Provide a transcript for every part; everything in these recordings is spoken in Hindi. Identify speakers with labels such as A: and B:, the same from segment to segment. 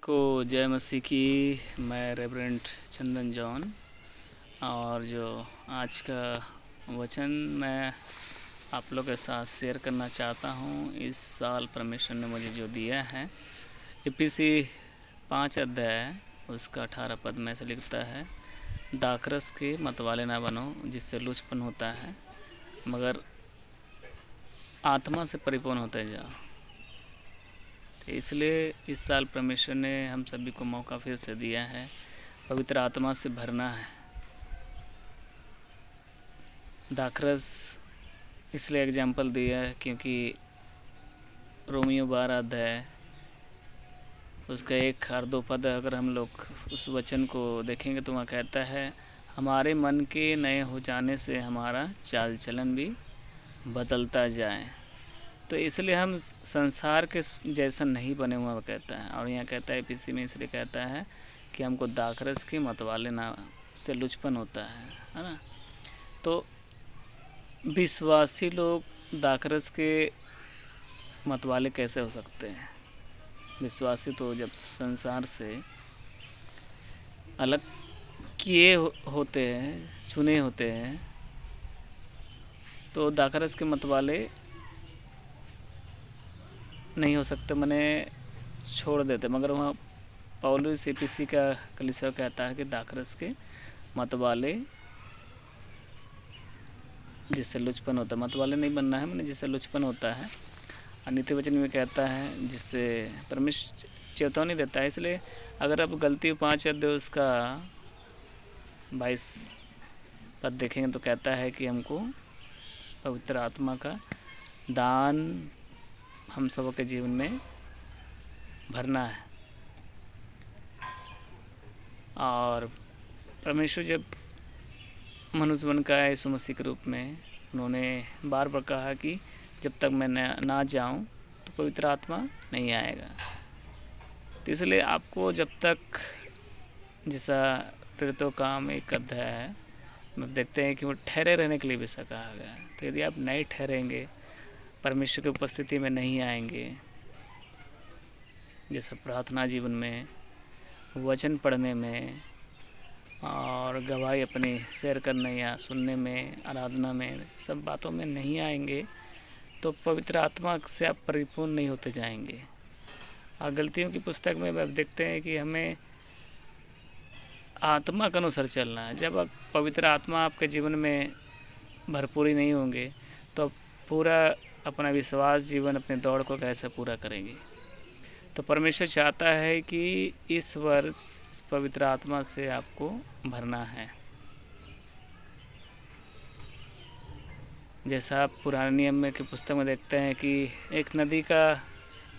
A: को जय मसीह की। मैं रेवरेंड चंदन जॉन, और जो आज का वचन मैं आप लोग के साथ शेयर करना चाहता हूँ, इस साल परमेश्वर ने मुझे जो दिया है, इफिसी 5 अध्याय उसका 18 पद में से लिखता है, दाखरस के मतवाले ना बनो जिससे लुचपन होता है, मगर आत्मा से परिपूर्ण होते जाओ। इसलिए इस साल परमेश्वर ने हम सभी को मौका फिर से दिया है, पवित्र आत्मा से भरना है। दाखरस इसलिए एग्जाम्पल दिया है क्योंकि रोमियो 12 अध्याय उसका 1 और 2 पद अगर हम लोग उस वचन को देखेंगे तो वहाँ कहता है, हमारे मन के नए हो जाने से हमारा चाल चलन भी बदलता जाए। तो इसलिए हम संसार के जैसा नहीं बने हुआ कहता है। और यहाँ कहता है इफिसी में, इसलिए कहता है कि हमको दाखरस के मतवाले ना से लुचपन होता है ना। तो विश्वासी लोग दाखरस के मतवाले कैसे हो सकते हैं? विश्वासी तो जब संसार से अलग किए होते हैं, चुने होते हैं, तो दाखरस के मतवाले नहीं हो सकते, मैंने छोड़ देते। मगर वहाँ पौलुस इफिसी का कलीसिया कहता है कि दाखरस के मतवाले जिससे लुचपन होता है, मतवाले नहीं बनना है, मैंने जिससे लुचपन होता है। और नीति वचन में कहता है जिससे परमेश्वर चेतावनी देता है। इसलिए अगर आप गलती 5 अध्याय उसका 22 पद देखेंगे तो कहता है कि हमको पवित्र आत्मा का दान हम सब के जीवन में भरना है। और परमेश्वर जब मनुष्य बन का है यीशु मसीह के रूप में, उन्होंने बार बार कहा कि जब तक मैं ना जाऊं तो पवित्र आत्मा नहीं आएगा। तो इसलिए आपको जब तक, जैसा प्रेरितों का काम 1 अध्याय है में देखते हैं कि वो ठहरे रहने के लिए भी कहा गया है। तो यदि आप नहीं ठहरेंगे, परमेश्वर की उपस्थिति में नहीं आएंगे, जैसा प्रार्थना जीवन में, वचन पढ़ने में और गवाही अपनी शेयर करने या सुनने में, आराधना में, सब बातों में नहीं आएंगे, तो पवित्र आत्मा से आप परिपूर्ण नहीं होते जाएंगे। और गलतियों की पुस्तक में आप देखते हैं कि हमें आत्मा के अनुसार चलना है। जब आप पवित्र आत्मा आपके जीवन में भरपूरी नहीं होंगे तो पूरा अपना विश्वास जीवन, अपने दौड़ को कैसे पूरा करेंगे। तो परमेश्वर चाहता है कि इस वर्ष पवित्र आत्मा से आपको भरना है। जैसा आप पुराने नियम में की पुस्तक में देखते हैं कि एक नदी का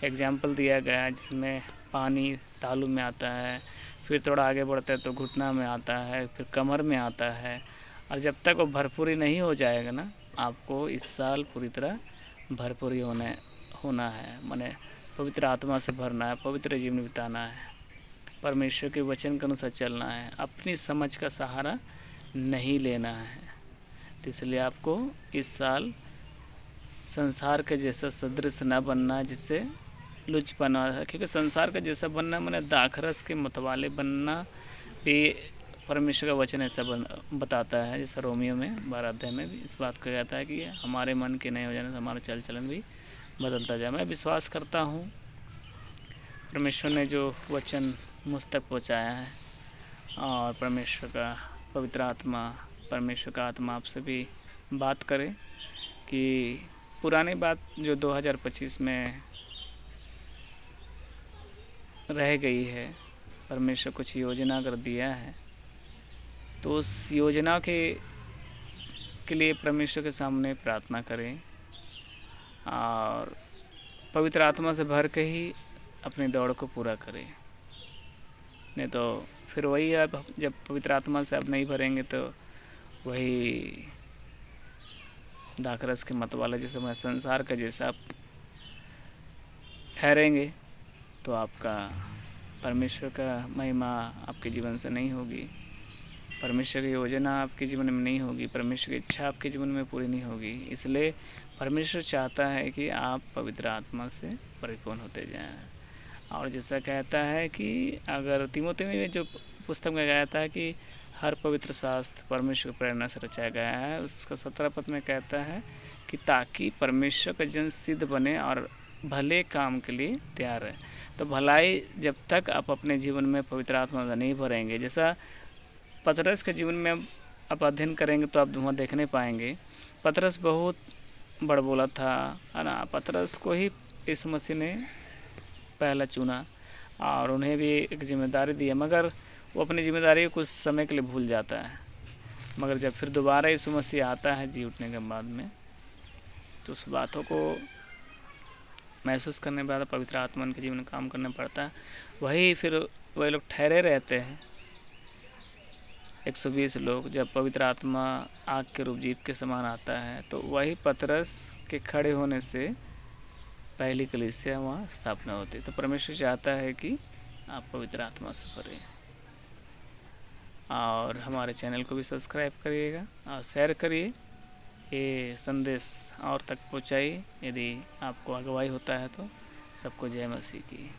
A: एग्जाम्पल दिया गया है, जिसमें पानी तालू में आता है, फिर थोड़ा आगे बढ़ता है तो घुटना में आता है, फिर कमर में आता है। और जब तक वो भरपूरी नहीं हो जाएगा ना, आपको इस साल पूरी तरह भरपूरी होना है, माने पवित्र आत्मा से भरना है, पवित्र जीवन बिताना है, परमेश्वर के वचन के अनुसार चलना है, अपनी समझ का सहारा नहीं लेना है। तो इसलिए आपको इस साल संसार के जैसा सदृश न बनना जिससे लुचपन है, क्योंकि संसार का जैसा बनना मैंने दाखरस के मतवाले बनना भी परमेश्वर का वचन ऐसा बताता है। जैसा रोमियो में 12 अध्याय में भी इस बात को कहता है कि हमारे मन के नए हो जाने से हमारा चल चलन भी बदलता जाए। मैं विश्वास करता हूँ परमेश्वर ने जो वचन मुझ तक पहुँचाया है, और परमेश्वर का पवित्र आत्मा, परमेश्वर का आत्मा आपसे भी बात करे कि पुरानी बात जो 2025 में रह गई है, परमेश्वर कुछ योजना कर दिया है, तो उस योजना के लिए परमेश्वर के सामने प्रार्थना करें और पवित्र आत्मा से भर के ही अपनी दौड़ को पूरा करें। नहीं तो फिर वही है, जब पवित्र आत्मा से आप नहीं भरेंगे तो वही दाखरस के मतवाले जैसे मैं संसार का जैसा आप ठहरेंगे, तो आपका परमेश्वर का महिमा आपके जीवन से नहीं होगी, परमेश्वर की योजना आपके जीवन में नहीं होगी, परमेश्वर की इच्छा आपके जीवन में पूरी नहीं होगी। इसलिए परमेश्वर चाहता है कि आप पवित्र आत्मा से परिपूर्ण होते जाएं। और जैसा कहता है कि अगर तीमुथियुस में जो पुस्तक में कहता है कि हर पवित्र शास्त्र परमेश्वर की प्रेरणा से रचाया गया है, उसका 17 पद में कहता है कि ताकि परमेश्वर का जन सिद्ध बने और भले काम के लिए तैयार है। तो भलाई जब तक आप अपने जीवन में पवित्र आत्मा में नहीं भरेंगे, जैसा पतरस के जीवन में आप अध्ययन करेंगे तो आप वहाँ देखने पाएंगे पतरस बहुत बड़बोला था, है ना। पतरस को ही यीशु मसीह ने पहला चुना और उन्हें भी एक जिम्मेदारी दी है, मगर वो अपनी जिम्मेदारी को कुछ समय के लिए भूल जाता है। मगर जब फिर दोबारा यीशु मसीह आता है जी उठने के बाद में, तो उस बातों को महसूस करने के बाद पवित्र आत्मा उनके जीवन में काम करना पड़ता है। वही फिर वही लोग ठहरे रहते हैं 120 लोग। जब पवित्र आत्मा आग के रूप जीव के समान आता है तो वही पतरस के खड़े होने से पहली कलीसिया वहाँ स्थापना होती है। तो परमेश्वर चाहता है कि आप पवित्र आत्मा से भरें। और हमारे चैनल को भी सब्सक्राइब करिएगा और शेयर करिए, ये संदेश और तक पहुँचाइए। यदि आपको अगुवाई होता है तो सबको जय मसीह की।